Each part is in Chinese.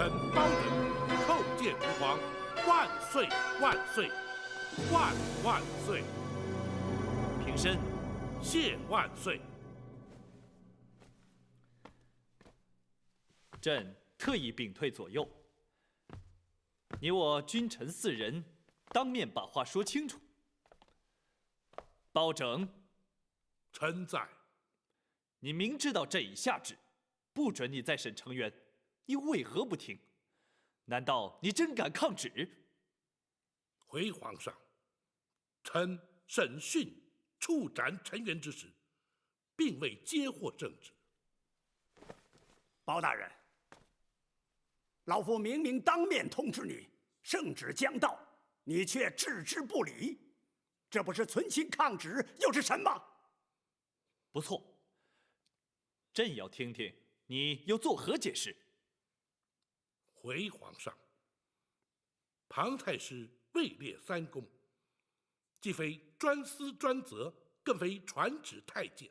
臣包拯叩见吾皇，万岁万岁，万万岁！平身，谢万岁。朕特意屏退左右，你我君臣四人当面把话说清楚。包拯，臣在。你明知道朕已下旨，不准你再审成员，你为何不听？难道你真敢抗旨？回皇上，臣审讯处斩陈元之时，并未接获圣旨。包大人，老夫明明当面通知你，圣旨将到，你却置之不理，这不是存心抗旨又是什么？不错，朕要听听你又作何解释。回皇上，庞太师位列三公，既非专司专责，更非传旨太监。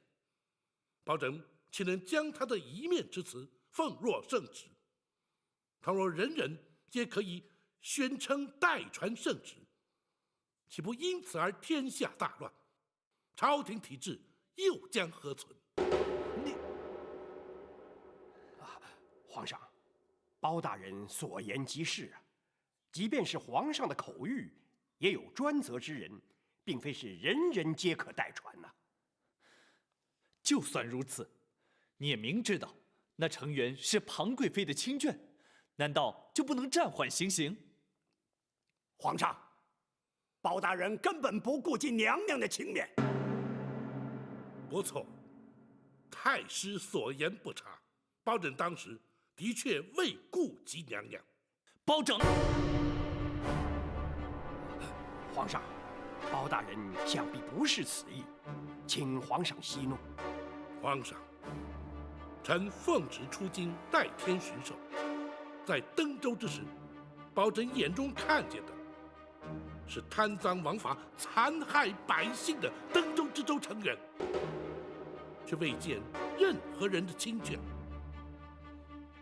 包拯岂能将他的一面之词奉若圣旨？倘若人人皆可以宣称代传圣旨，岂不因此而天下大乱？朝廷体制又将何存？皇上，包大人所言极是啊。即便是皇上的口谕，也有专责之人，并非是人人皆可代传呐。就算如此，你也明知道那成员是庞贵妃的亲眷，难道就不能暂缓行刑？皇上，包大人根本不顾及娘娘的情面。不错，太师所言不差，包拯当时的确未顾及娘娘。包拯，皇上，包大人想必不是此意，请皇上息怒。皇上，臣奉旨出京代天巡狩，在登州之时，包拯眼中看见的是贪赃枉法、残害百姓的登州知州成员，却未见任何人的亲眷。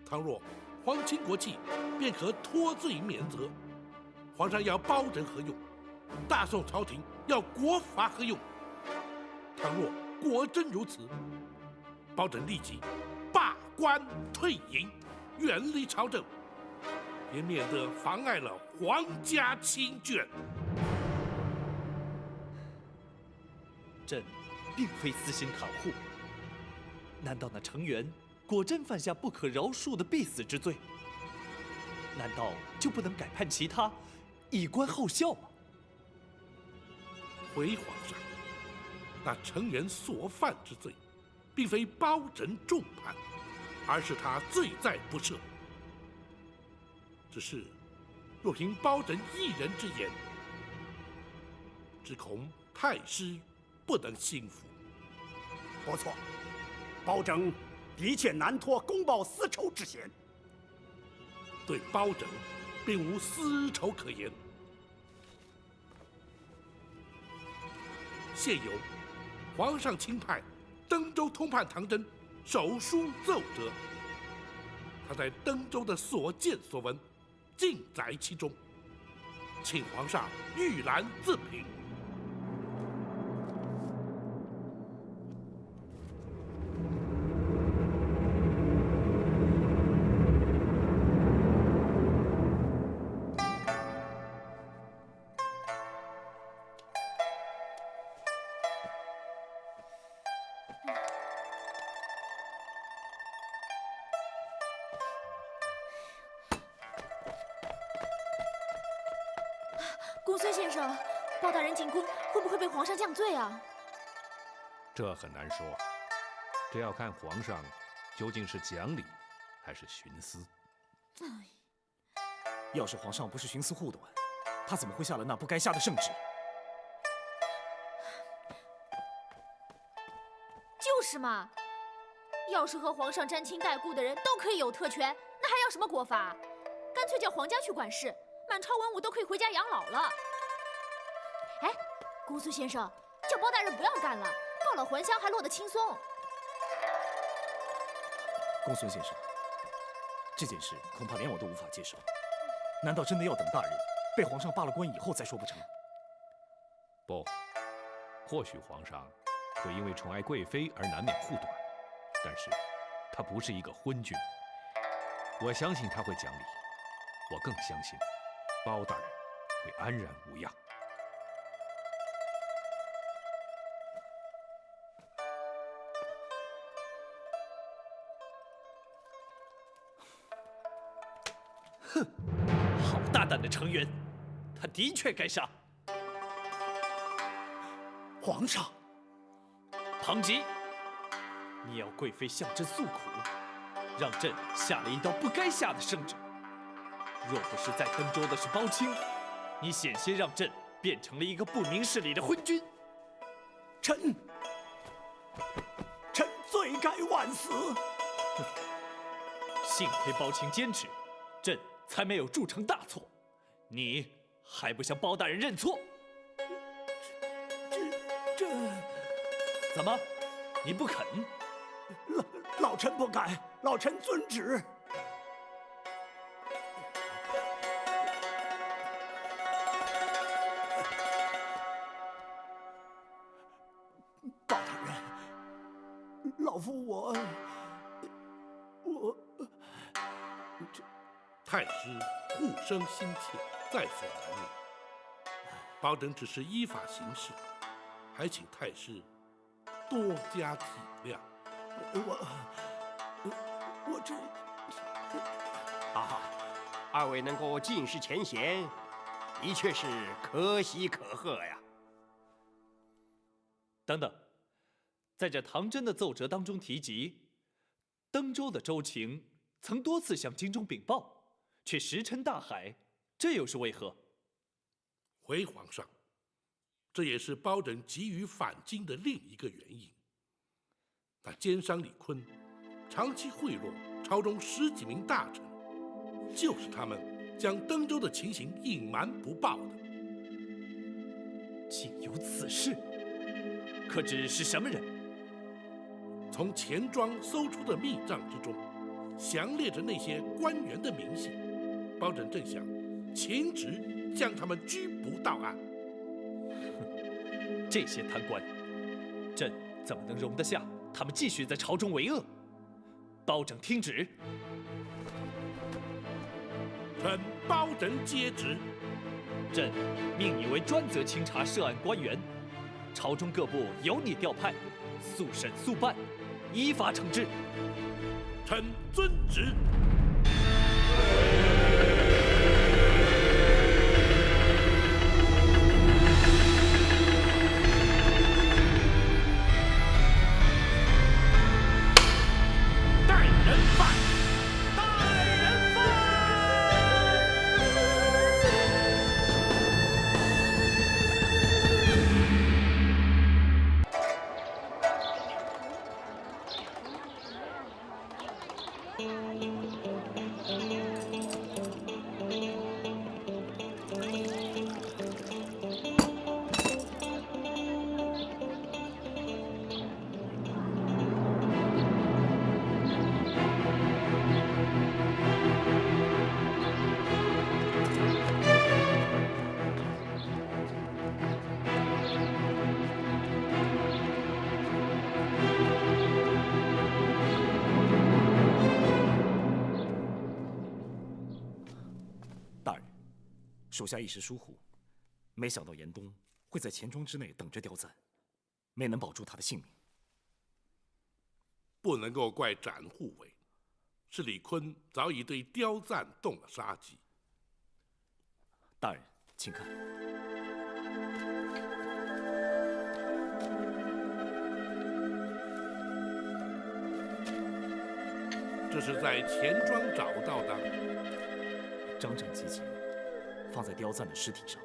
倘若皇亲国戚，便可脱罪免责。皇上要包拯何用？大宋朝廷要国法何用？倘若果真如此，包拯立即罢官退隐，远离朝政，也免得妨碍了皇家亲眷。朕并非私心袒护，难道那成员果真犯下不可饶恕的必死之罪？难道就不能改判其他，以观后效吗？回皇上，那成员所犯之罪，并非包拯重判，而是他罪在不赦。只是，若凭包拯一人之言，只恐太师不能心服。不错，包拯的确难脱公报私仇之嫌。对包拯，并无私仇可言。现有皇上钦派登州通判唐真手书奏折，他在登州的所见所闻，尽载其中，请皇上御览自评。公孙先生，包大人进宫会不会被皇上降罪啊？这很难说，这要看皇上究竟是讲理还是徇私。要是皇上不是徇私护短，他怎么会下了那不该下的圣旨？就是嘛，要是和皇上沾亲带故的人都可以有特权，那还要什么国法？干脆叫皇家去管事，满朝文武都可以回家养老了。哎，公孙先生，叫包大人不要干了，告老还乡还落得轻松。公孙先生，这件事恐怕连我都无法接受。难道真的要等大人被皇上罢了官以后再说不成？不，或许皇上会因为宠爱贵妃而难免护短，但是他不是一个昏君。我相信他会讲理，我更相信包大人会安然无恙。哼，好大胆的成员，他的确该杀。皇上，庞吉，你要贵妃向朕诉苦，让朕下了一道不该下的圣旨。若不是在登州的是包青，你险些让朕变成了一个不明事理的昏君。臣罪该万死。幸亏包青坚持，朕才没有铸成大错。你还不向包大人认错？这怎么，你不肯？老臣不敢，老臣遵旨。包大人，老夫我太师护生心切，在所难免。包拯只是依法行事，还请太师多加体谅。我这啊，二位能够尽释前嫌，的确是可喜可贺呀。等等，在这唐真的奏折当中提及，登州的州情曾多次向京中禀报，却石沉大海，这又是为何？回皇上，这也是包拯急于返京的另一个原因。那奸商李坤长期贿赂朝中10几名大臣，就是他们将登州的情形隐瞒不报的。竟有此事，可知是什么人？从钱庄搜出的密账之中，详列着那些官员的名姓。包拯正想请旨将他们拘捕到案。这些贪官，朕怎么能容得下他们继续在朝中为恶？包拯听旨。臣包拯接旨。朕命你为专责清查涉案官员，朝中各部由你调派，速审速办，依法惩治。臣遵旨。手下一时疏忽，没想到严冬会在钱庄之内等着刁赞，没能保住他的性命。不能够怪展护卫，是李坤早已对刁赞动了杀机。大人，请看。这是在钱庄找到的。章程集锦放在刁赞的尸体上。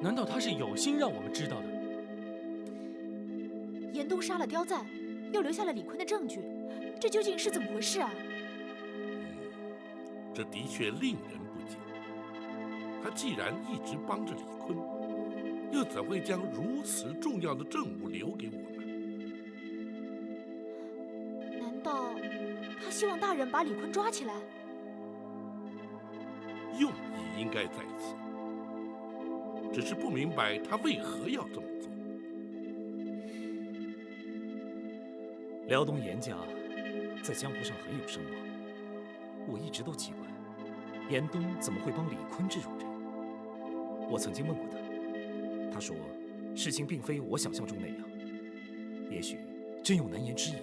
难道他是有心让我们知道的？严冬杀了刁赞，又留下了李坤的证据，这究竟是怎么回事啊？这的确令人不解。他既然一直帮着李坤，又怎会将如此重要的证物留给我们？希望大人把李坤抓起来。用意应该在此，只是不明白他为何要这么做。辽东严家在江湖上很有声望，我一直都奇怪，严冬怎么会帮李坤这种人？我曾经问过他，他说事情并非我想象中那样，也许真有难言之隐。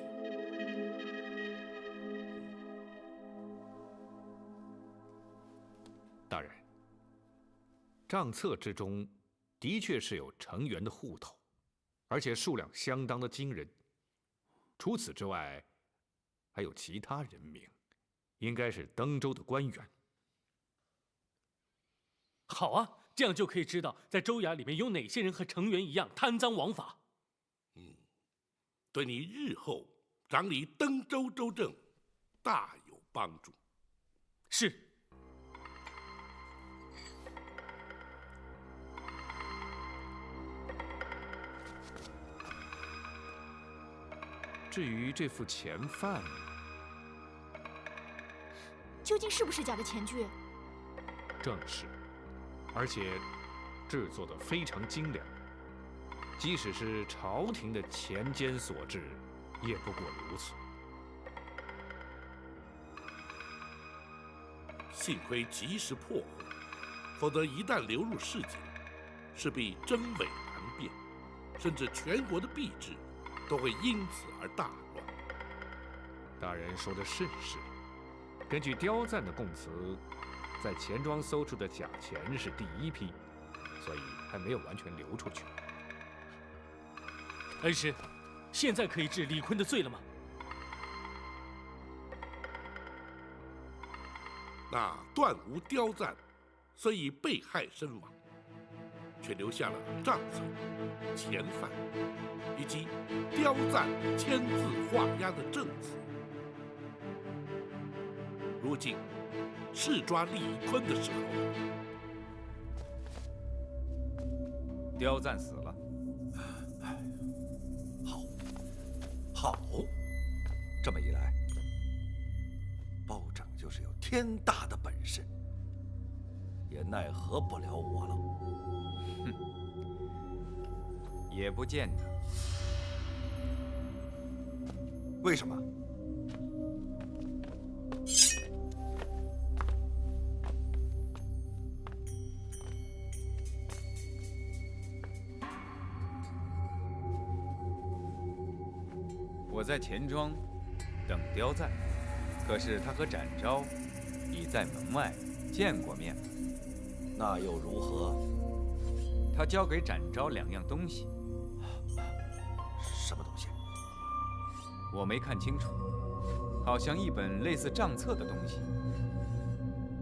大人，账册之中的确是有成员的户头，而且数量相当的惊人。除此之外，还有其他人名，应该是登州的官员。好啊，这样就可以知道在州衙里面有哪些人和成员一样贪赃枉法。对你日后掌理登州州政大有帮助。是。至于这副钱范，究竟是不是假的钱具？正是，而且制作的非常精良，即使是朝廷的钱监所制，也不过如此。幸亏及时破获，否则一旦流入市井，势必真伪难辨，甚至全国的币制都会因此而大乱。大人说的是。根据刁赞的供词，在钱庄搜出的假钱是第一批，所以还没有完全流出去。恩师，现在可以治李坤的罪了吗？那段无刁赞虽已被害身亡，却留下了账册、钱范以及刁赞签字画押的证词。如今是抓李坤的时候了。刁赞死了。好，这么一来，包拯就是有天大的本事，也奈何不了我了。也不见得。为什么？我在钱庄等刁赞，可是他和展昭已在门外见过面。那又如何？他交给展昭2样东西。什么东西？我没看清楚，好像一本类似账册的东西，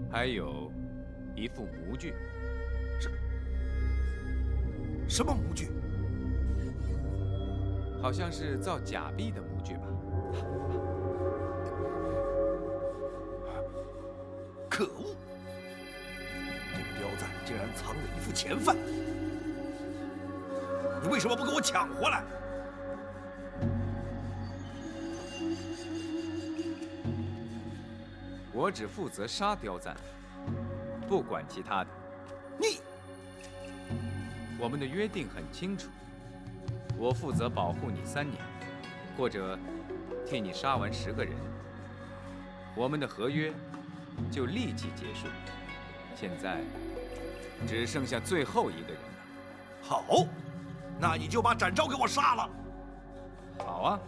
还有一副模具。什么模具？好像是造假币的模具吧。可恶！这个刁赞竟然藏了一副钱范，你为什么不给我抢回来？我只负责杀刁赞，不管其他的。你，我们的约定很清楚。我负责保护你3年，或者替你杀完10个人，我们的合约就立即结束。现在只剩下最后一个人了。好，那你就把展昭给我杀了。好啊，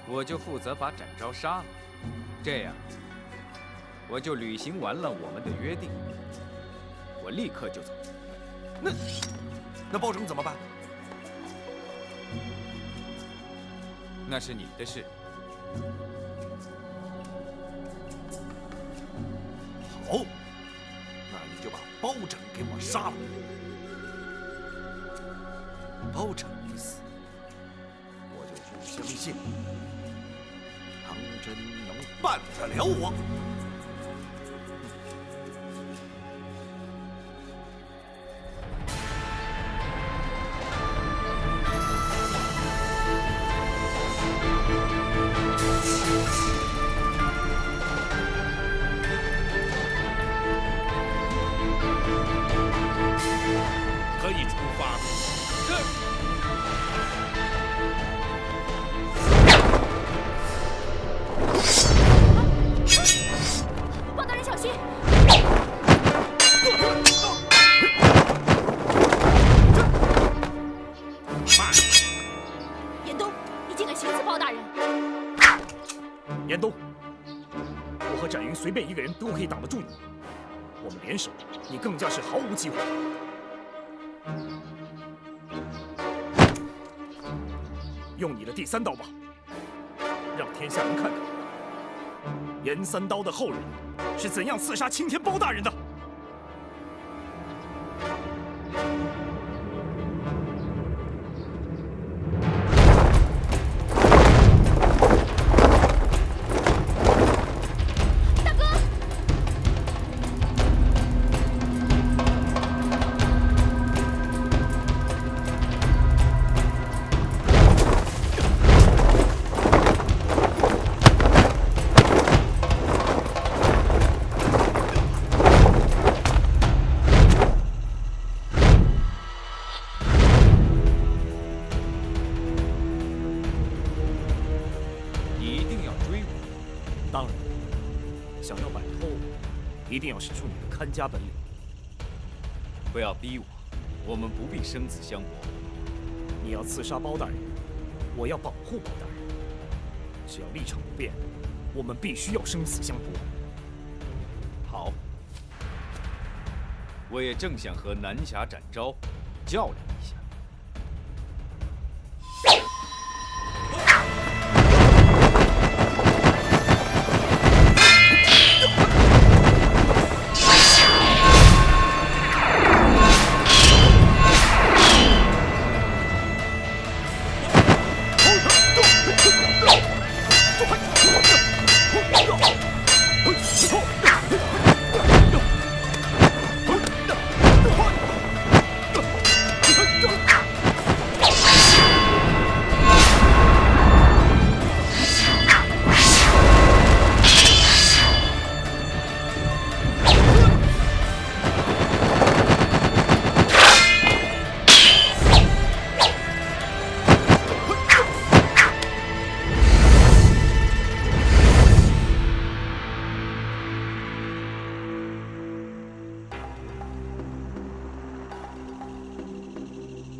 我就负责把展昭杀了，这样我就履行完了我们的约定。我立刻就走。那包拯怎么办？那是你的事。好，那你就把包拯给我杀了。包拯一死，我就不相信唐真能办得了我。人。严冬，我和展云随便一个人都可以挡得住你，我们联手，你更加是毫无机会。用你的第3刀吧，让天下人看看严三刀的后人是怎样刺杀青天包大人的。当然，想要摆脱我，一定要使出你的看家本领。不要逼我，我们不必生死相搏。你要刺杀包大人，我要保护包大人。只要立场不变，我们必须要生死相搏。好，我也正想和南侠展昭较量一下。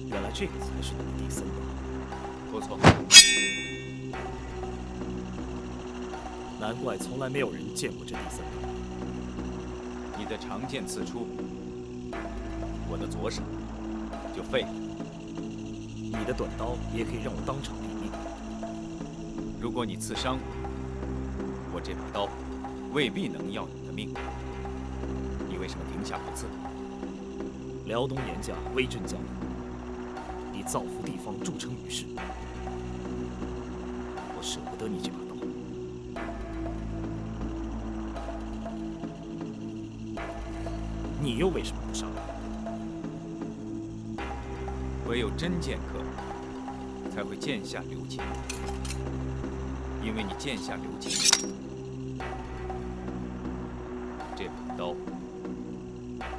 原来这个才是你的第3刀。不错，难怪从来没有人见过这第3刀。你的长剑刺出，我的左手就废了。你的短刀也可以让我当场毙命。如果你刺伤我，我这把刀未必能要你的命。你为什么停下不刺？辽东严家威震江湖，你造福地方，著称于世，我舍不得你这把刀。你又为什么不杀我？唯有真剑客才会剑下留情，因为你剑下留情，这把刀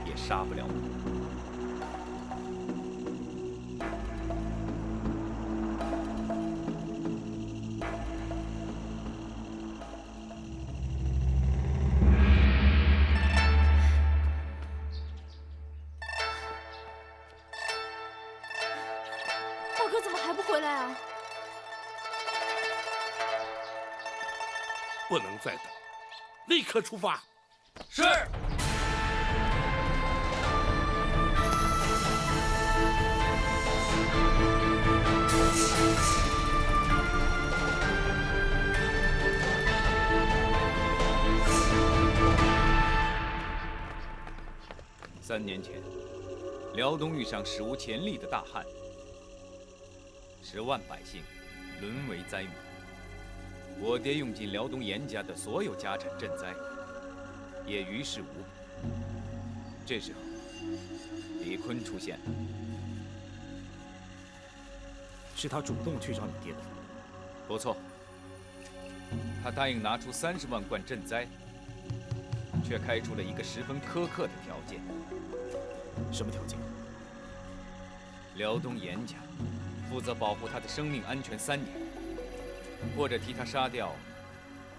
也杀不了我。大哥怎么还不回来啊？不能再等，立刻出发。是。3年前，辽东遇上史无前例的大旱，10万百姓沦为灾民。我爹用尽辽东严家的所有家产赈灾，也于事无补。这时候，李坤出现了。是他主动去找你爹的。不错，他答应拿出30万贯赈灾，却开出了一个十分苛刻的条件。什么条件？辽东严家负责保护他的生命安全3年，或者替他杀掉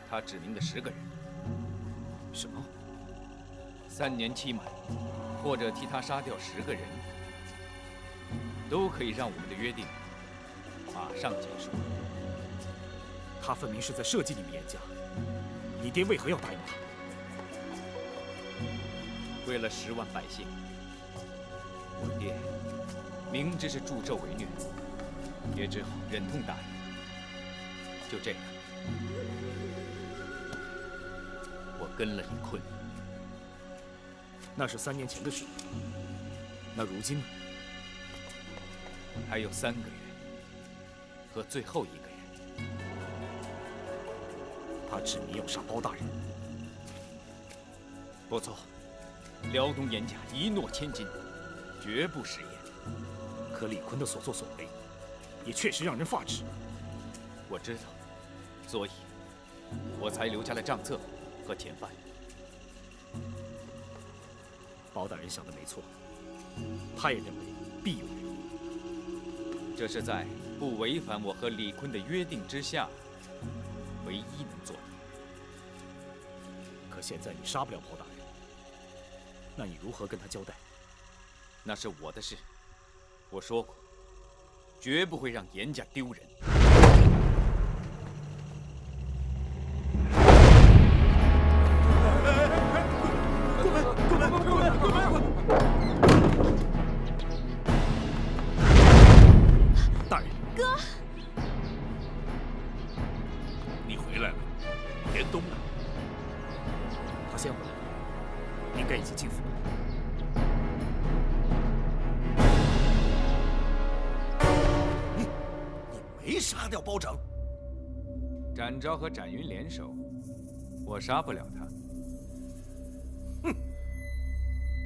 他指明的10个人。什么？3年期满，或者替他杀掉10个人，都可以让我们的约定马上结束。他分明是在设计你们严家，你爹为何要答应他？为了10万百姓，我爹明知是助纣为虐，也只好忍痛答应。就这样，我跟了李坤。那是3年前的事。那如今呢？还有3个月和最后1个人。他指明要杀包大人。不错，辽东严家一诺千金，绝不食言。可李坤的所作所为，也确实让人发指。我知道，所以我才留下了账册和钱饭。包大人想的没错，他也认为必有原因。这是在不违反我和李坤的约定之下，唯一能做的。可现在你杀不了包大人，那你如何跟他交代？那是我的事，我说过，绝不会让严家丢人。大人，哥，你回来了，严冬呢？他先回来了，应该已经进府了。你没杀掉包拯？展昭和展云联手，我杀不了他。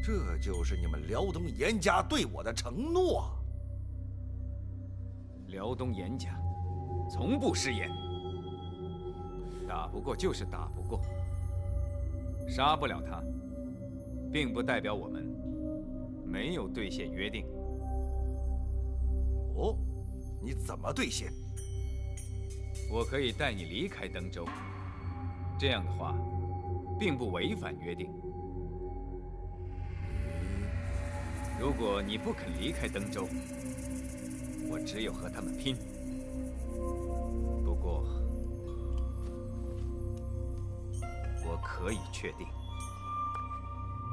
这就是你们辽东严家对我的承诺啊！辽东严家从不食言，打不过就是打不过，杀不了他，并不代表我们没有兑现约定。哦，你怎么兑现？我可以带你离开登州，这样的话，并不违反约定。如果你不肯离开登州，我只有和他们拼。不过，我可以确定，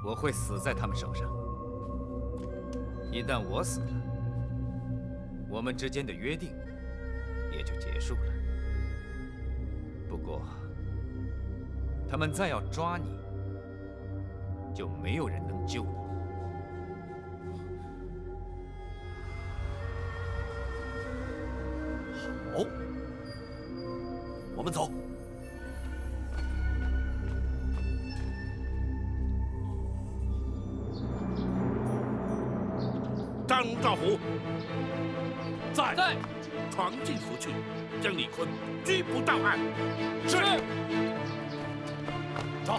我会死在他们手上。一旦我死了，我们之间的约定也就结束了。不过，他们再要抓你，就没有人能救你。好，我们走。张兆虎在。闯进府去，将李坤拘捕到案。是。走。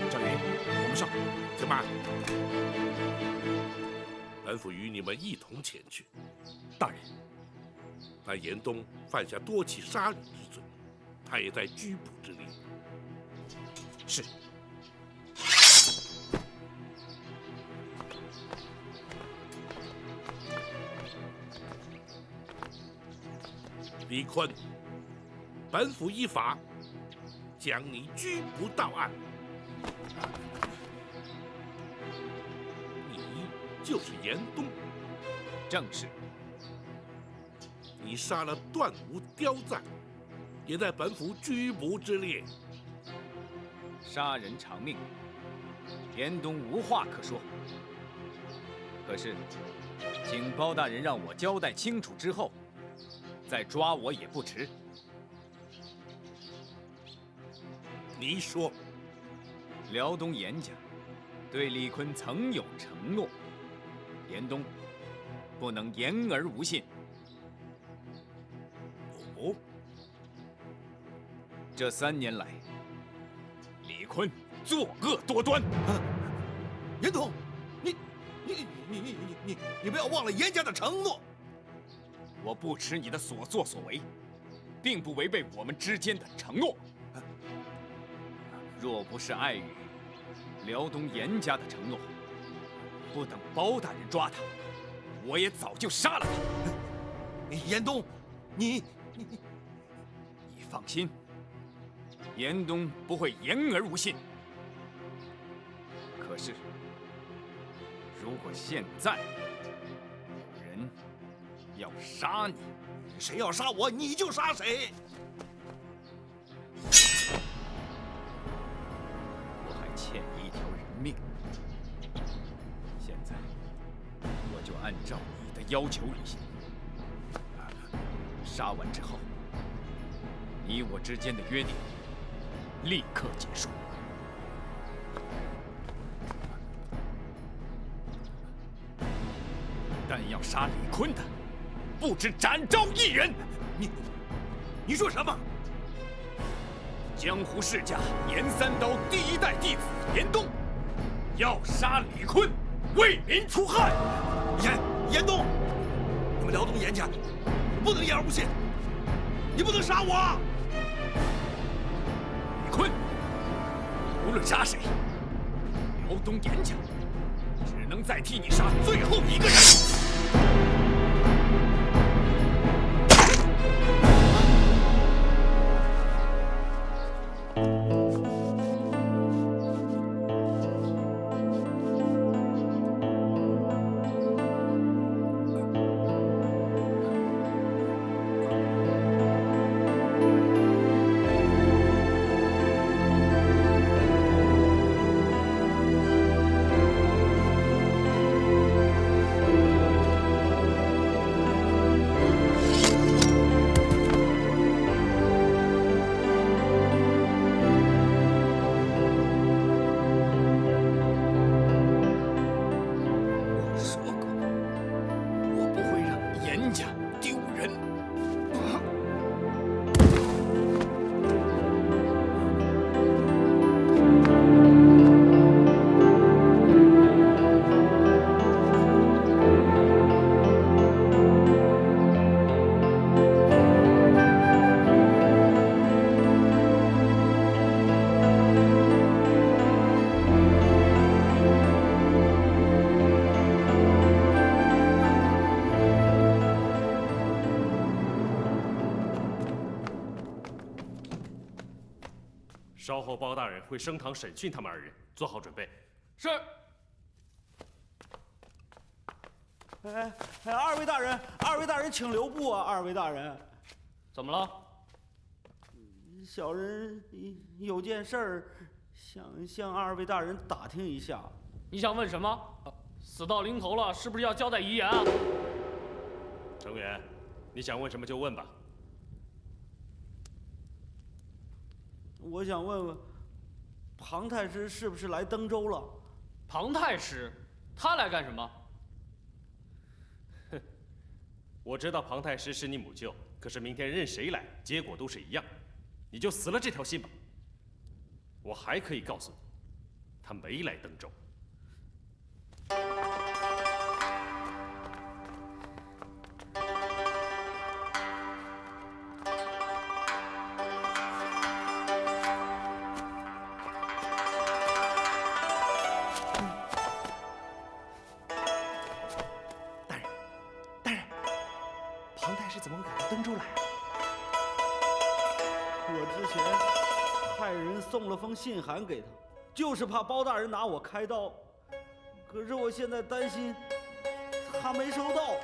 展云，我们上。怎么？本府与你们一同前去。大人，但严冬犯下多起杀人之罪，他也在拘捕之列。是。李坤，本府依法将你拘捕到案。你就是严冬。正是。你杀了段无刁赞，也在本府拘捕之列。杀人偿命，严冬无话可说。可是，请包大人让我交代清楚之后，再抓我也不迟。你说，辽东严家对李坤曾有承诺，严冬不能言而无信。哦，这3年来，李坤作恶多端。严冬，你不要忘了严家的承诺。我不吃你的所作所为，并不违背我们之间的承诺。若不是碍于辽东严家的承诺，不等包大人抓他，我也早就杀了他。严冬，你放心，严冬不会言而无信。可是，如果现在有人要杀你，谁要杀我，你就杀谁。我还欠一条人命。现在，我就按照你的要求履行。杀完之后，你我之间的约定立刻结束。但要杀李坤的，不止展昭一人。你说什么？江湖世家严三刀第一代弟子严冬，要杀李坤，为民除害。严冬，你们辽东严家不能言而无信，你不能杀我啊！李坤，无论杀谁，辽东严家只能再替你杀最后一个人。稍后包大人会升堂审讯他们二人，做好准备。是。二位大人，请留步啊！二位大人，怎么了？小人有件事儿，想向二位大人打听一下。你想问什么？死到临头了，是不是要交代遗言啊？程远，你想问什么就问吧。我想问问，庞太师是不是来登州了？庞太师，他来干什么？哼，我知道庞太师是你母舅，可是明天任谁来，结果都是一样，你就死了这条心吧。我还可以告诉你，他没来登州。庞太师怎么会赶到登州来？我之前派人送了封信函给他，就是怕包大人拿我开刀。可是我现在担心他没收到。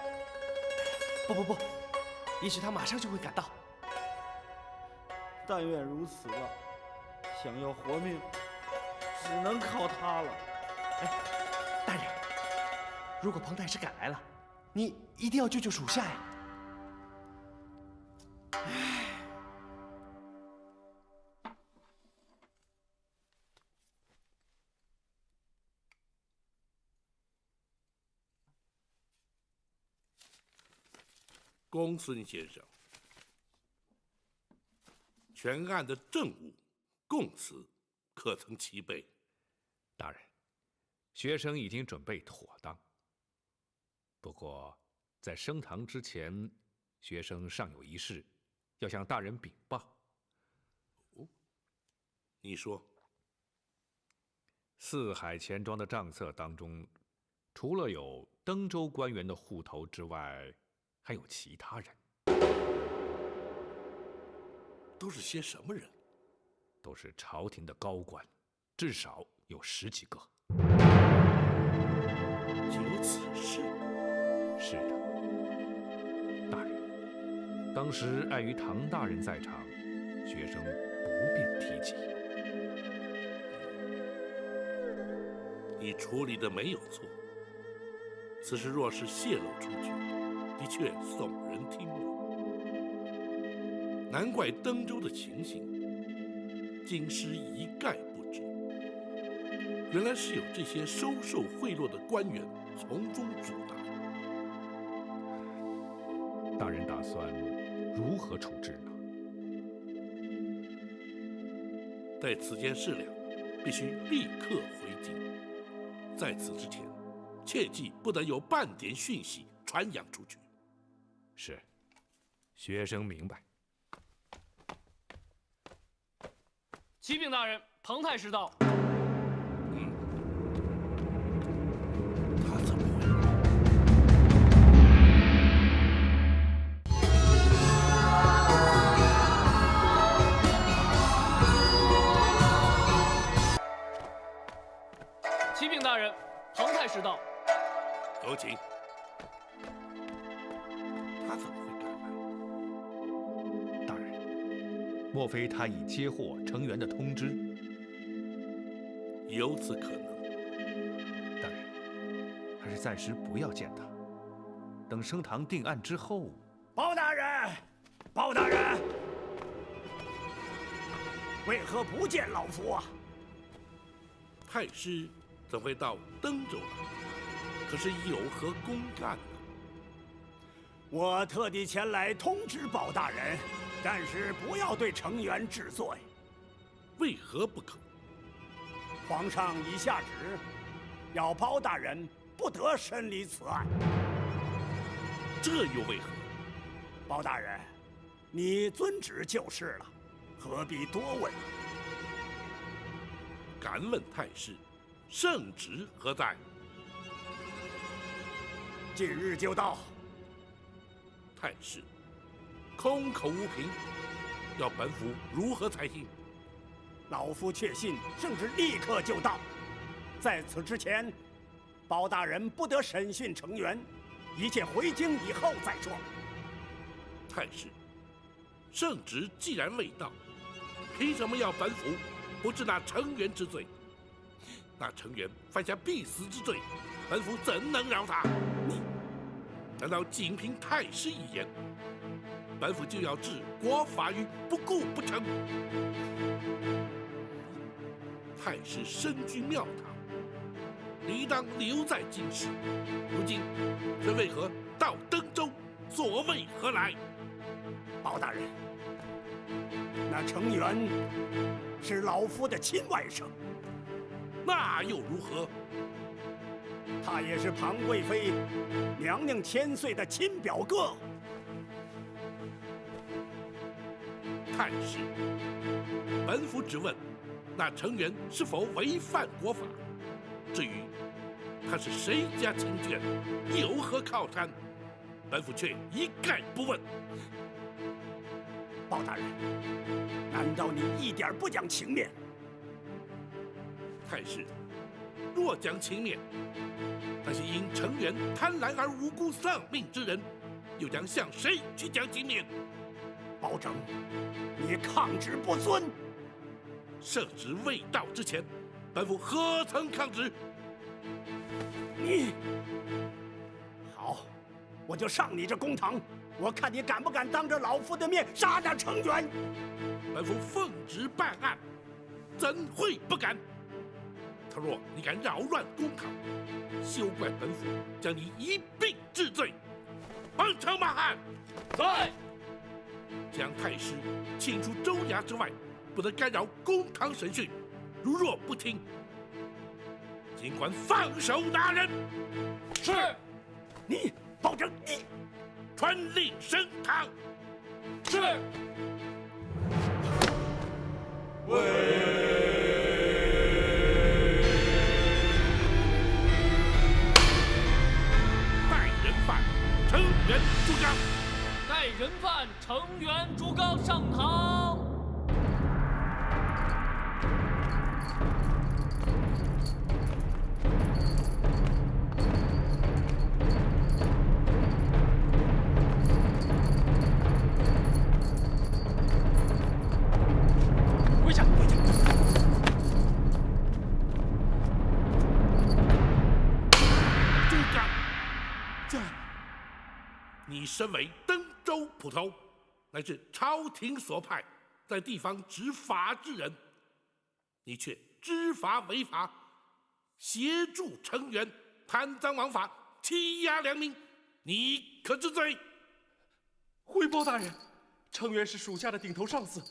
不，也许他马上就会赶到。但愿如此吧。想要活命，只能靠他了。哎，大人，如果庞太师赶来了，你一定要救救属下呀！公孙先生，全案的证物、供词可曾齐备？大人，学生已经准备妥当。不过，在升堂之前，学生尚有一事，要向大人禀报。你说，四海钱庄的账册当中，除了有登州官员的户头之外，还有其他人。都是些什么人？都是朝廷的高官，至少有10几个。竟有此事？是的，大人。当时碍于唐大人在场，学生不便提及。你处理的没有错。此事若是泄露出去，的确耸人听闻。难怪登州的情形，京师一概不知。原来是有这些收受贿赂的官员从中阻拦。大人打算如何处置呢？待此件事了，必须立刻回京。在此之前，切记不得有半点讯息传扬出去。是，学生明白。启禀大人，彭太师到。他怎么会？启禀大人，彭太师到。有请。他怎么会赶来？大人，莫非他已接获成员的通知？有此可能。大人，还是暂时不要见他，等升堂定案之后。包大人，包大人，为何不见老夫啊？太师怎会到登州来？可是有何公干呢？我特地前来通知包大人，但是不要对成员治罪。为何不可？皇上已下旨，要包大人不得审理此案。这又为何？包大人，你遵旨就是了，何必多问？敢问太师，圣旨何在？近日就到。太师，空口无凭，要本府如何才行？老夫确信圣旨立刻就到。在此之前，包大人不得审讯成员，一切回京以后再说。太师，圣旨既然未到，凭什么要本府不治那成员之罪？那成员犯下必死之罪，本府怎能饶他？难道仅凭太师一言，本府就要置国法于不顾不成？太师身居庙堂，理当留在京师，如今却为何到登州？所为何来？包大人，那成员是老夫的亲外甥，那又如何？他也是庞贵妃娘娘千岁的亲表哥。太师，本府只问那成员是否违反国法，至于他是谁家亲眷，有何靠山，本府却一概不问。包大人，难道你一点不讲情面？太师，若讲情面，那些因成员贪婪而无辜丧命之人，又将向谁去讲情面？包拯，你抗旨不遵。圣旨未到之前，本府何曾抗旨？你好，我就上你这公堂，我看你敢不敢当着老夫的面杀那成员。本府奉旨办案，怎会不敢？倘若你敢扰乱公堂，休怪本府将你一并治罪。帮城马汉，在。将太师请出州衙之外，不得干扰公堂审讯。如若不听，尽管放手拿人。是。你包拯，你传令升堂。是。带人犯成员朱刚，带人犯成员朱刚上堂。跪下！朱刚，在。你身为登州捕头，乃是朝廷所派在地方执法之人，你却知法违法，协助成员贪赃枉法，欺压良民，你可知罪？回包大人，成员是属下的顶头上司，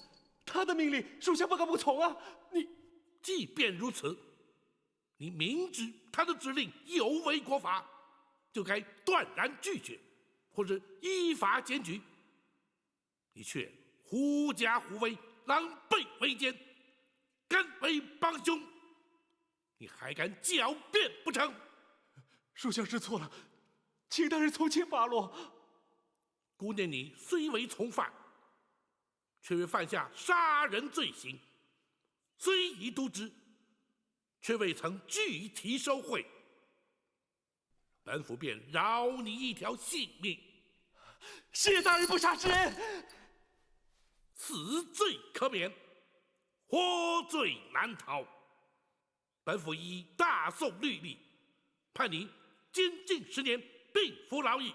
他的命令属下不敢不从啊！即便如此，你明知他的指令有违国法，就该断然拒绝，或者依法检举。你却狐假虎威，狼狈为奸，甘为帮凶，你还敢狡辩不成？属下知错了，请大人从轻发落。姑念你虽为从犯，却未犯下杀人罪行，虽已渎职，却未曾具体收贿，本府便饶你一条性命。谢大人不杀之恩，死罪可免，活罪难逃。本府依大宋律例，判你监禁10年，并服劳役。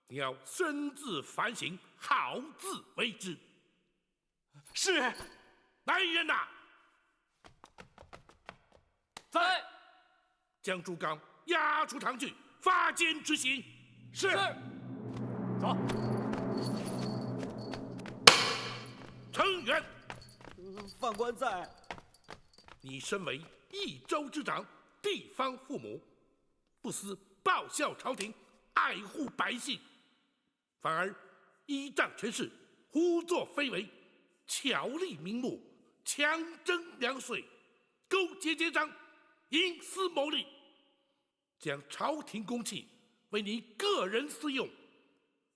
你要深自反省，好自为之。是。来人呐！在。将朱刚押出堂去，发监执行。是。走。成员，犯官在。你身为一州之长，地方父母，不思报效朝廷，爱护百姓，反而依仗权势，胡作非为，巧立名目，强征粮税，勾结奸商，营私谋利，将朝廷公器为你个人私用，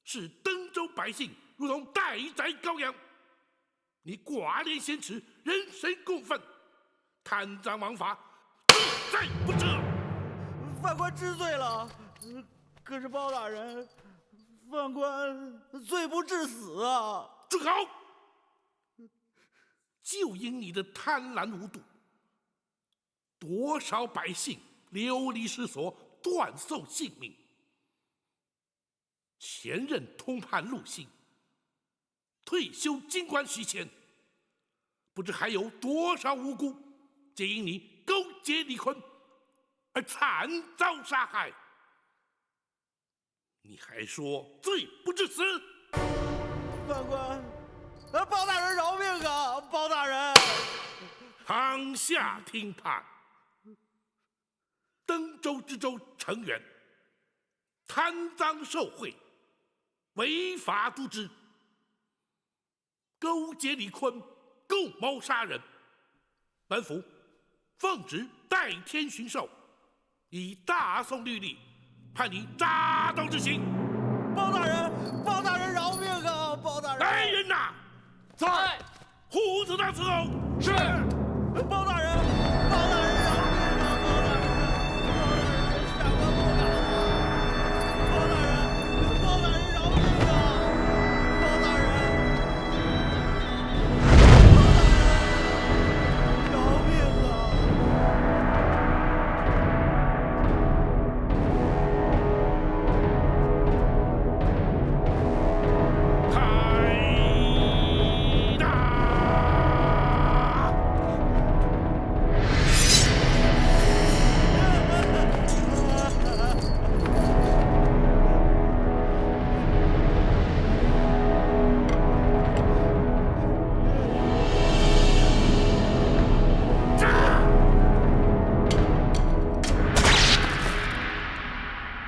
视登州百姓如同待宰羔羊。你寡廉鲜耻，人神共愤，贪赃枉法，罪在不赦。犯官知罪了，可是包大人，犯官罪不至死啊！住口！就因你的贪婪无度，多少百姓流离失所，断送性命。前任通判陆信，退休京官许谦，不知还有多少无辜，皆因你勾结李坤而惨遭杀害。你还说罪不至死？犯官，包大人饶命啊！包大人，堂下听判。登州知州成员贪赃受贿，违法渎职，勾结李坤，共谋杀人。本府奉旨代天巡狩，以大宋律例判你扎刀执行。包大人饶命啊！包大人，来人呐！在。胡子大伺候。是。包大人饶命啊！包大人，下官不敢了。包大人饶命啊！包大人，饶命啊！开打！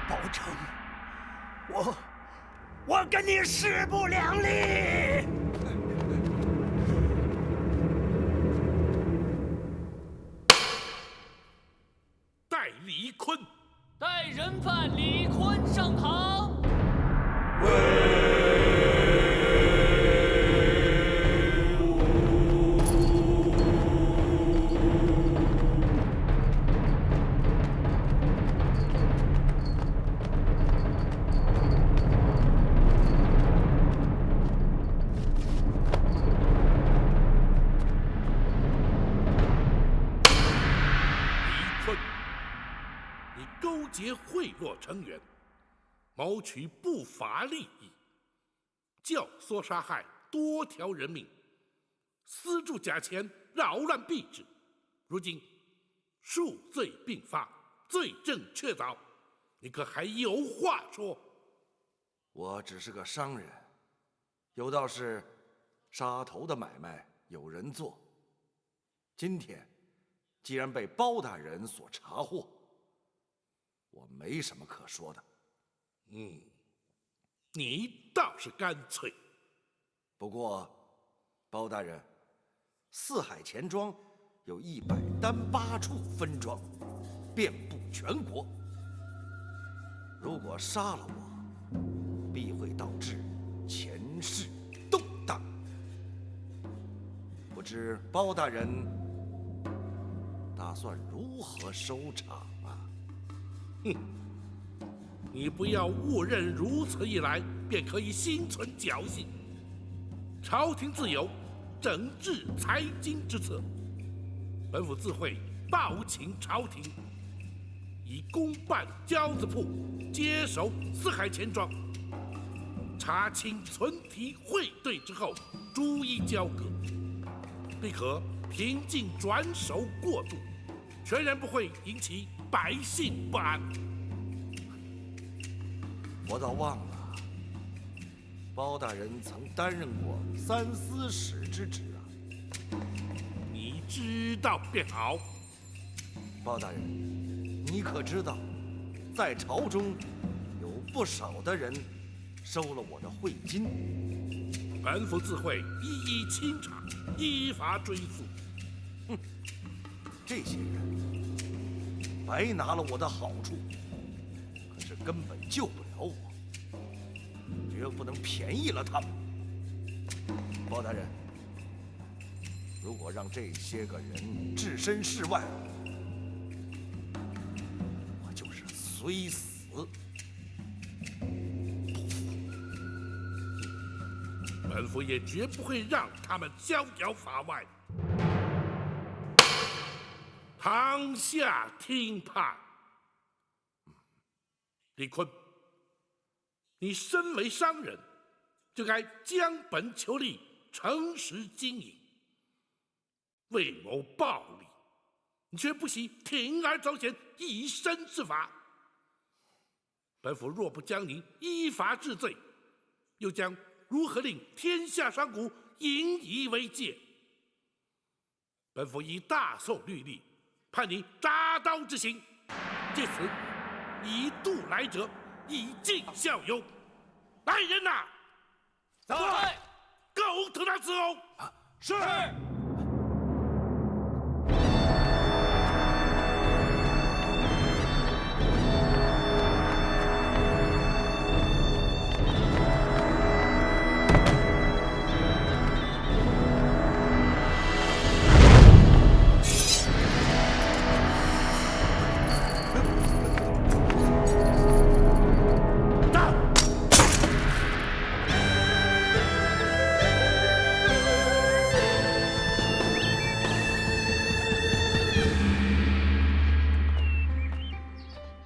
包拯，我跟你势不两立。李坤。带人犯李坤上堂。勾结贿赂成员，谋取不法利益，教唆杀害多条人命，私铸假钱，扰乱币制。如今数罪并罚，罪证确凿，你可还有话说？我只是个商人，有道是杀头的买卖有人做。今天既然被包大人所查获，我没什么可说的。你倒是干脆。不过，包大人，四海钱庄有100单8处分庄，遍布全国。如果杀了我，必会导致钱市动荡。不知包大人打算如何收场啊？你不要误认如此一来便可以心存侥幸。朝廷自有整治财经之策，本府自会报请朝廷，以公办交子铺接手四海钱庄，查清存提汇兑之后，逐一交割，必可平静转手过度，全然不会引起百姓不安。我倒忘了，包大人曾担任过三司使之职啊。你知道便好。包大人，你可知道，在朝中有不少的人收了我的贿金？本府自会一一清查，依法追诉。这些人白拿了我的好处，可是根本救不了我，绝不能便宜了他们。包大人，如果让这些个人置身事外，我就是虽死不服。本府也绝不会让他们逍遥法外。堂下听判。李坤，你身为商人，就该将本求利，诚实经营。为谋暴利，你却不惜铤而走险，以身试法。本府若不将您依法治罪，又将如何令天下商贾引以为戒？本府以大宋律例，判你铡刀之刑。借此以度来者，以儆效尤。来人呐！在。狗头他伺候。是。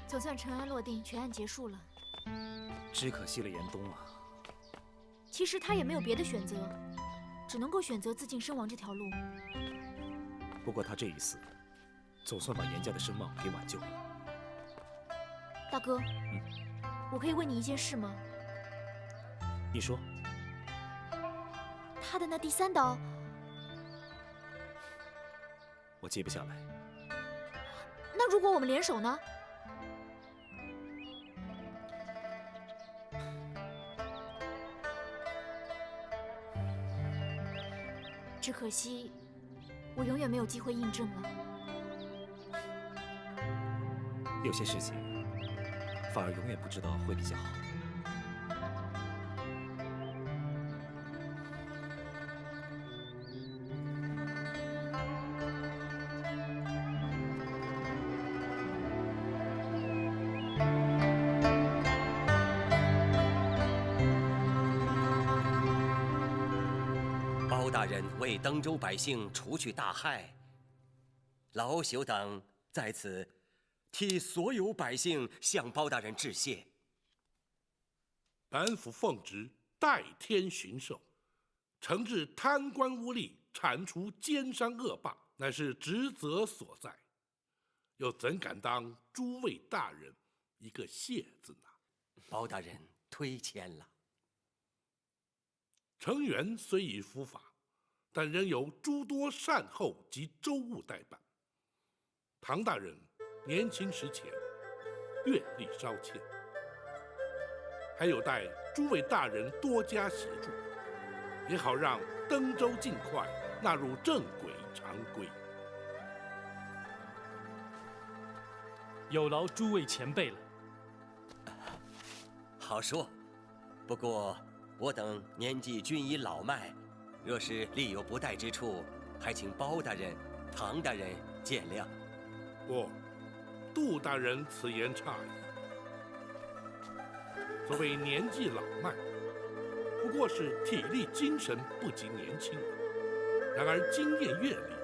总算尘埃落定，全案结束了。只可惜了严冬啊。其实他也没有别的选择，只能够选择自尽身亡这条路。不过他这一死，总算把严家的声望给挽救了。大哥，我可以问你一件事吗？你说。他的那第3刀，我接不下来。那如果我们联手呢？只可惜，我永远没有机会印证了。有些事情，反而永远不知道会比较好。包大人为登州百姓除去大害，老朽党在此替所有百姓向包大人致谢。本府奉旨代天巡狩，惩治贪官污吏，铲除奸商恶霸，乃是职责所在，又怎敢当诸位大人一个谢字呢？包大人推谦了。成员虽已伏法，但仍有诸多善后及州务待办。唐大人年轻时浅，阅历稍欠，还有待诸位大人多加协助，也好让登州尽快纳入正轨常规。有劳诸位前辈了。好说，不过我等年纪均已老迈，若是力有不逮之处，还请包大人、唐大人见谅。不，杜大人此言差矣。所谓年纪老迈，不过是体力精神不及年轻人，然而经验阅历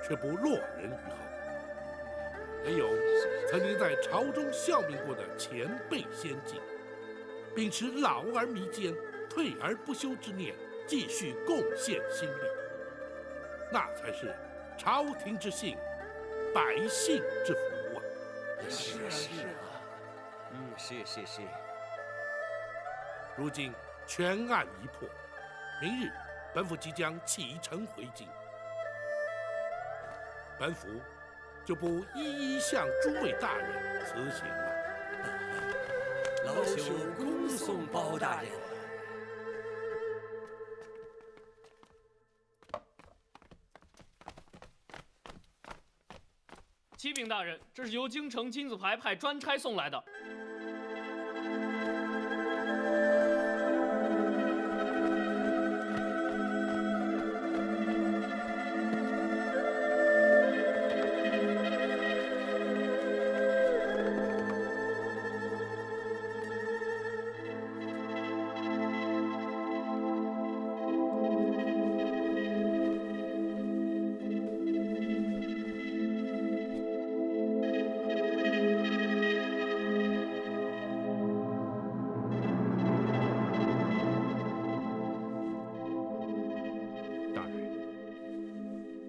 却不落人于后。也有曾经在朝中效命过的前辈先进，秉持老而弥坚、退而不休之念，继续贡献心力，那才是朝廷之幸，百姓之福啊！是是。如今全案已破，明日本府即将启程回京，本府就不一一向诸位大人辞行了。老朽恭送包大人。启禀大人，这是由京城金字牌派专差送来的。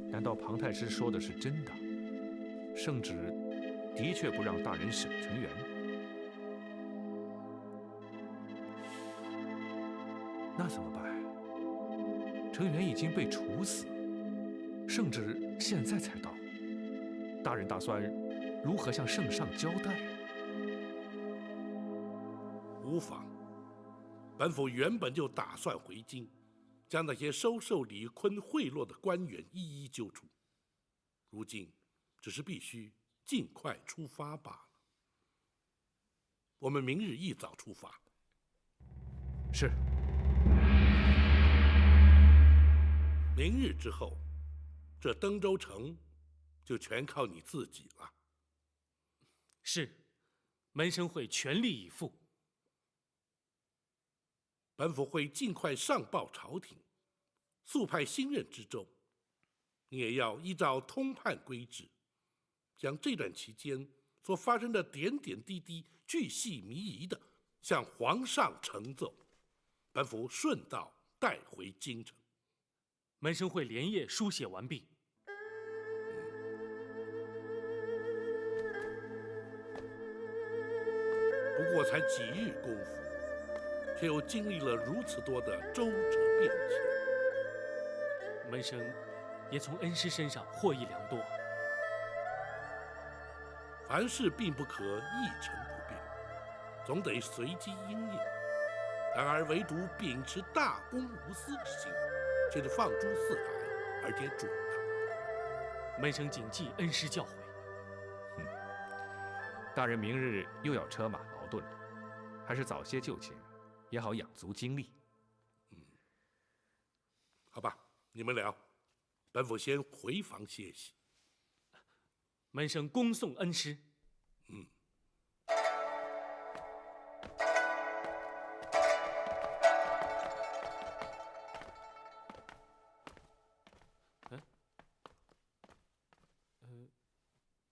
难道庞太师说的是真的？圣旨的确不让大人审成员？那怎么办？成员已经被处死，圣旨现在才到，大人打算如何向圣上交代？无妨，本府原本就打算回京，将那些收受李坤贿赂的官员一一揪出。如今只是必须尽快出发罢了。我们明日一早出发。是。明日之后，这登州城就全靠你自己了。是，门生会全力以赴。本府会尽快上报朝廷，速派新任知州。你也要依照通判规制，将这段期间所发生的点点滴滴巨细靡遗的向皇上呈奏，本府顺道带回京城。门生会连夜书写完毕。不过才几日功夫，却又经历了如此多的周折变迁。门生也从恩师身上获益良多。凡事并不可一成不变，总得随机应应。然而唯独秉持大公无私之心，却是放诸四海，而且准啊！门生谨记恩师教诲。大人明日又要车马劳顿了，还是早些就寝，也好养足精力。好吧，你们聊，本府先回房歇息。门生恭送恩师。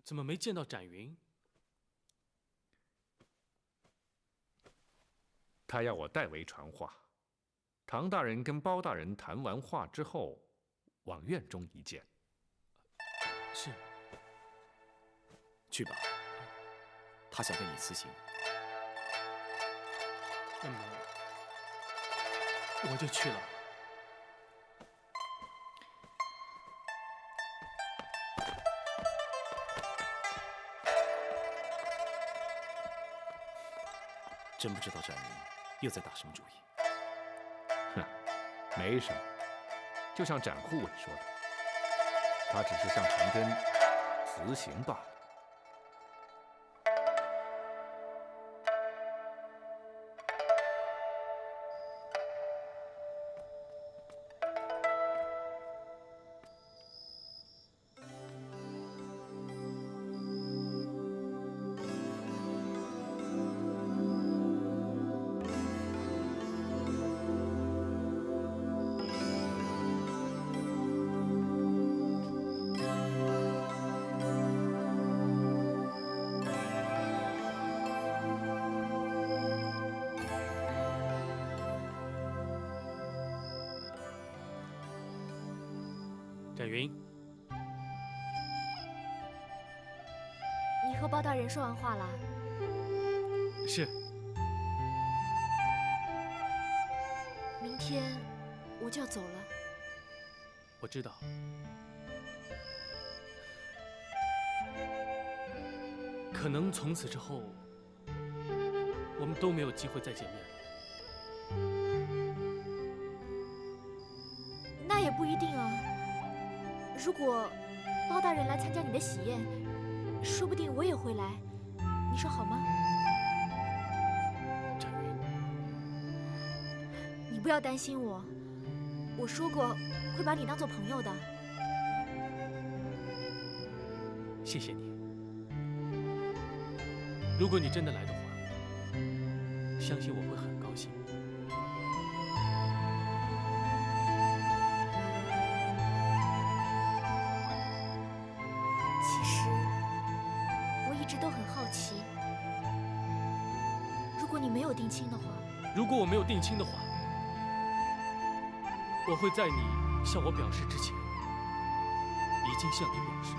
怎么没见到展云？他要我代为传话。唐大人跟包大人谈完话之后，往院中一见。是。去吧，他想跟你辞行。那么，我就去了。真不知道展云又在打什么主意。哼，没什么，就像展护卫说的，他只是向唐真辞行罢了。展云，你和包大人说完话了？是。明天我就要走了。我知道。可能从此之后，我们都没有机会再见面。那也不一定啊。如果包大人来参加你的喜宴，说不定我也会来，你说好吗？展云，你不要担心我，我说过会把你当做朋友的。谢谢你。如果你真的来的话，相信我会很高兴。其实我一直都很好奇，如果你没有定亲的话，如果我没有定亲的话，我会在你向我表示之前，已经向你表示。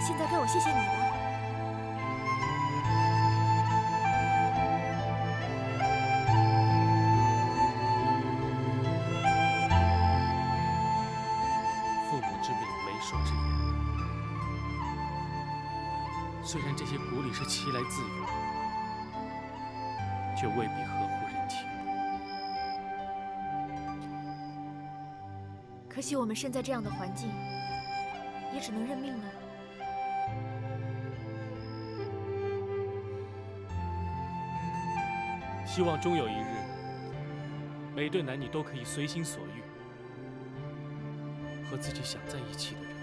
现在该我谢谢你了。父母之命，媒妁之言。虽然这些古礼是其来自远，却未必合乎人情。可惜我们身在这样的环境，也只能认命了。希望终有一日，每对男女都可以随心所欲，和自己想在一起的人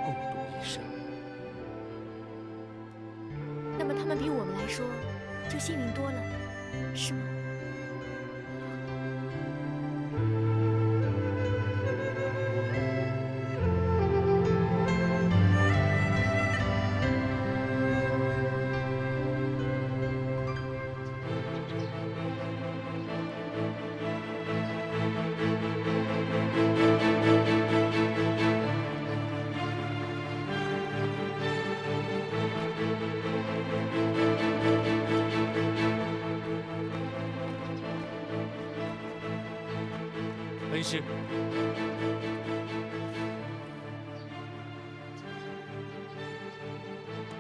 共度一生。那么他们比我们来说就幸运多了，是吗？恩师，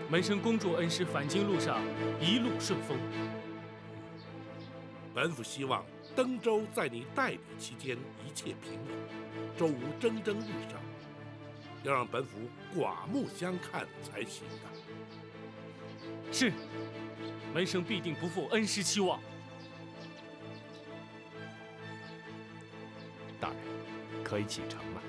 门生恭祝恩师返京路上一路顺风。本府希望登州在你代理期间一切平稳，周无蒸蒸日上，要让本府刮目相看才行啊！是，门生必定不负恩师期望。大人，可以启程了。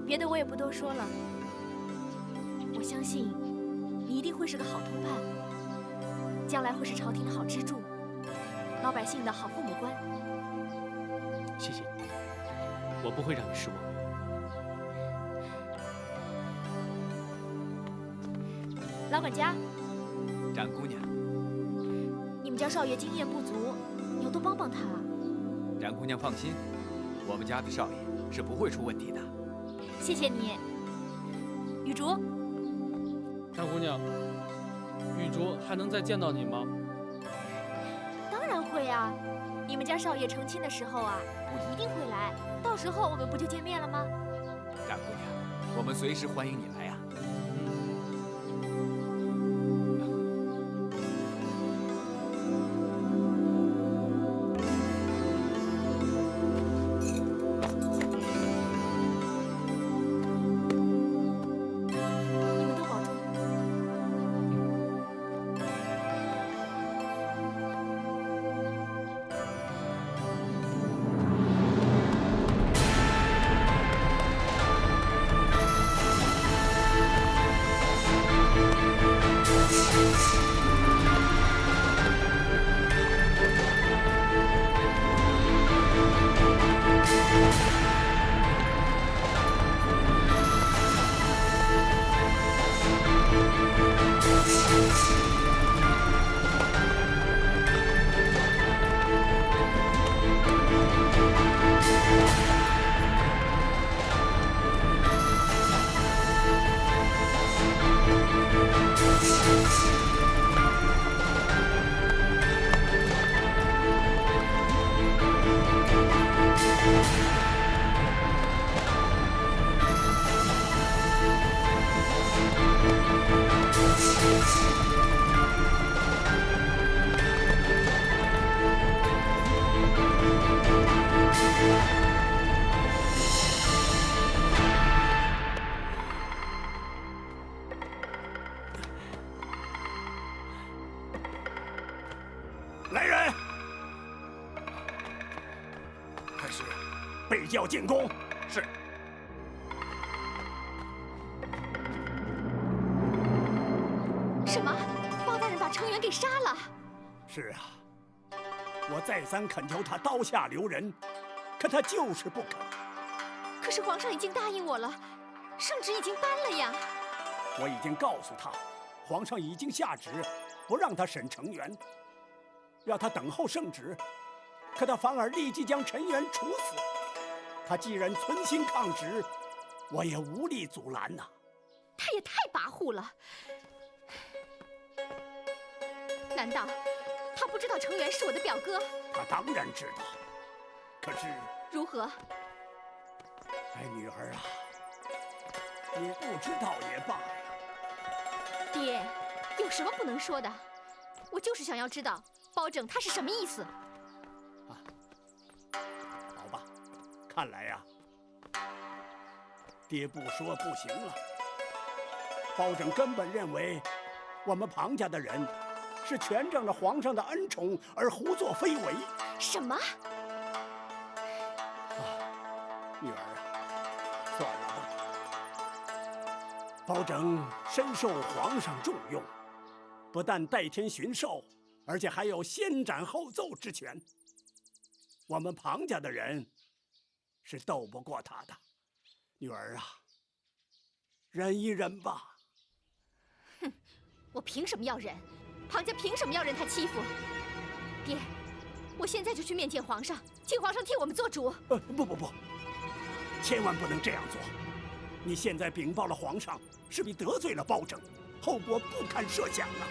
别的我也不多说了，我相信你一定会是个好通判，将来会是朝廷的好支柱，老百姓的好父母官。谢谢你，我不会让你失望。老管家，长姑娘，你们家少爷经验不足，你要多帮帮他啊。长姑娘放心，我们家的少爷是不会出问题的。谢谢你，雨竹。长姑娘，玉竹还能再见到你吗？当然会啊，你们家少爷成亲的时候啊，我一定会来，到时候我们不就见面了吗？长姑娘，我们随时欢迎你来呀。来人！开始，被教进宫。是。什么？包大人把程远给杀了？是啊，我再三恳求他刀下留人，可他就是不肯。可是皇上已经答应我了，圣旨已经颁了呀。我已经告诉他，皇上已经下旨，不让他审程远，要他等候圣旨。可他反而立即将陈元处死。他既然存心抗旨，我也无力阻拦呐。他也太跋扈了。难道他不知道程元是我的表哥？他当然知道。可是如何？哎，女儿啊，你不知道也罢呀。爹，有什么不能说的？我就是想要知道包拯他是什么意思。好吧，看来呀，爹不说不行了。包拯根本认为我们庞家的人是全仗着皇上的恩宠而胡作非为。什么？女儿啊，算了吧。包拯深受皇上重用，不但代天巡狩，而且还有先斩后奏之权。我们庞家的人是斗不过他的。女儿啊，忍一忍吧。哼，我凭什么要忍？庞家凭什么要任他欺负？爹，我现在就去面见皇上，请皇上替我们做主。不，千万不能这样做。你现在禀报了皇上，势必得罪了包拯，后果不堪设想啊。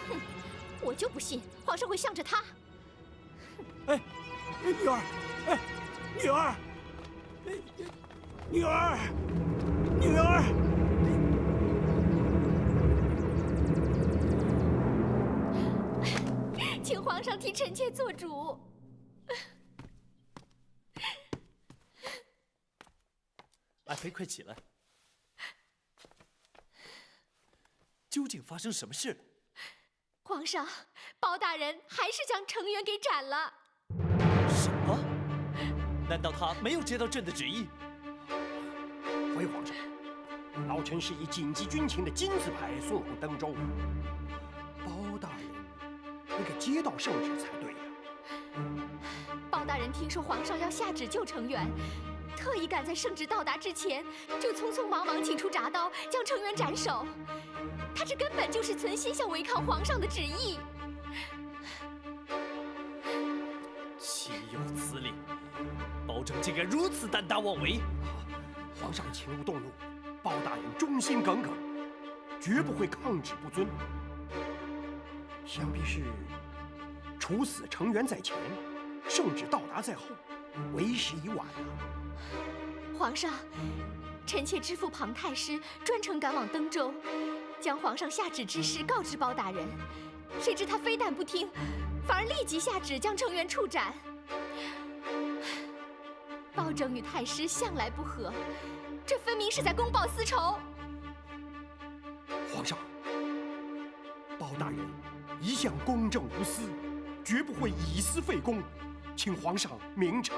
哼，我就不信皇上会向着他。哎，女儿，哎，女儿，女儿，女儿。请皇上替臣妾做主。爱妃，快起来！究竟发生什么事？皇上，包大人还是将程元给斩了。什么？难道他没有接到朕的旨意？回皇上，老臣是以紧急军情的金字牌送往登州，包大人应该接到圣旨才对呀。包大人听说皇上要下旨救程元，特意赶在圣旨到达之前，就匆匆忙忙请出铡刀，将程元斩首。他这根本就是存心想违抗皇上的旨意。岂有此理！包拯竟敢如此胆大妄为！皇上请勿动怒，包大人忠心耿耿，绝不会抗旨不遵。想必是处死程元在前，圣旨到达在后，为时已晚了。皇上，臣妾知府庞太师专程赶往登州，将皇上下旨之事告知包大人，谁知他非但不听，反而立即下旨将程元处斩。包拯与太师向来不和，这分明是在公报私仇。皇上，包大人一向公正无私，绝不会以私废公，请皇上明察。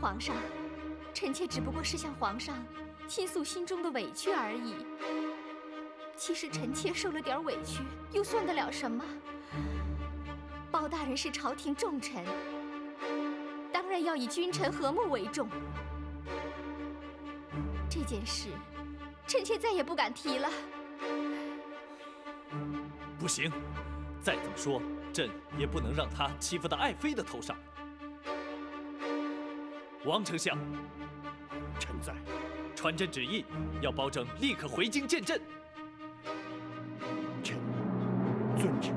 皇上，臣妾只不过是向皇上倾诉心中的委屈而已。其实臣妾受了点委屈，又算得了什么？包大人是朝廷重臣，当然要以君臣和睦为重。这件事，臣妾再也不敢提了。不行，再怎么说，朕也不能让他欺负到爱妃的头上。王丞相，臣在。传朕旨意，要包拯立刻回京见朕。臣遵旨。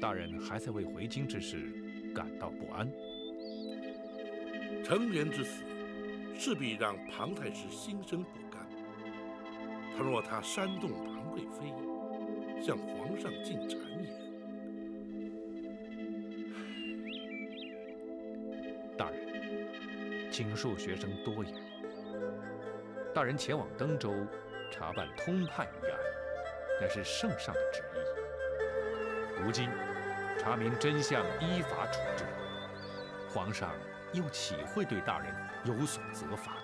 大人还在为回京之事感到不安。程元之死，势必让庞太师心生不甘。倘若他煽动庞贵妃，向皇上进谗言，大人，请恕学生多言。大人前往登州查办通判一案，乃是圣上的旨意。如今查明真相，依法处置，皇上又岂会对大人有所责罚呢？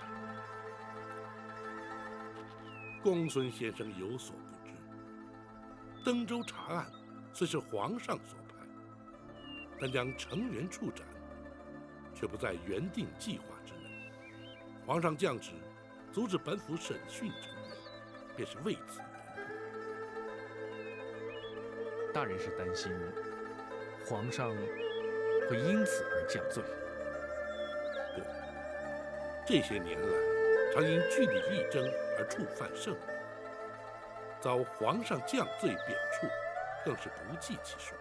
公孙先生有所不知，登州查案虽是皇上所派，但将程元处斩，却不在原定计划之内。皇上降旨阻止本府审讯程元，便是为此缘故。大人是担心皇上会因此而降罪。对，这些年来常因据理力争而触犯圣明，遭皇上降罪贬黜，更是不计其数。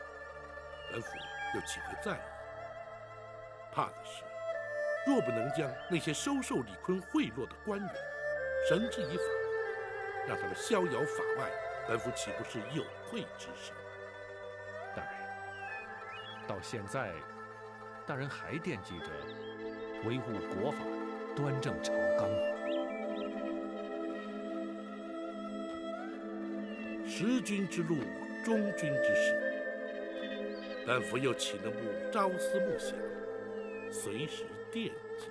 本府又岂会在意？怕的是，若不能将那些收受李坤贿赂的官员绳之以法，让他们逍遥法外，本府岂不是有愧之身？大人，到现在，大人还惦记着维护国法、端正朝纲吗？识君之路，忠君之事，本府又岂能不朝思暮想，随时惦记？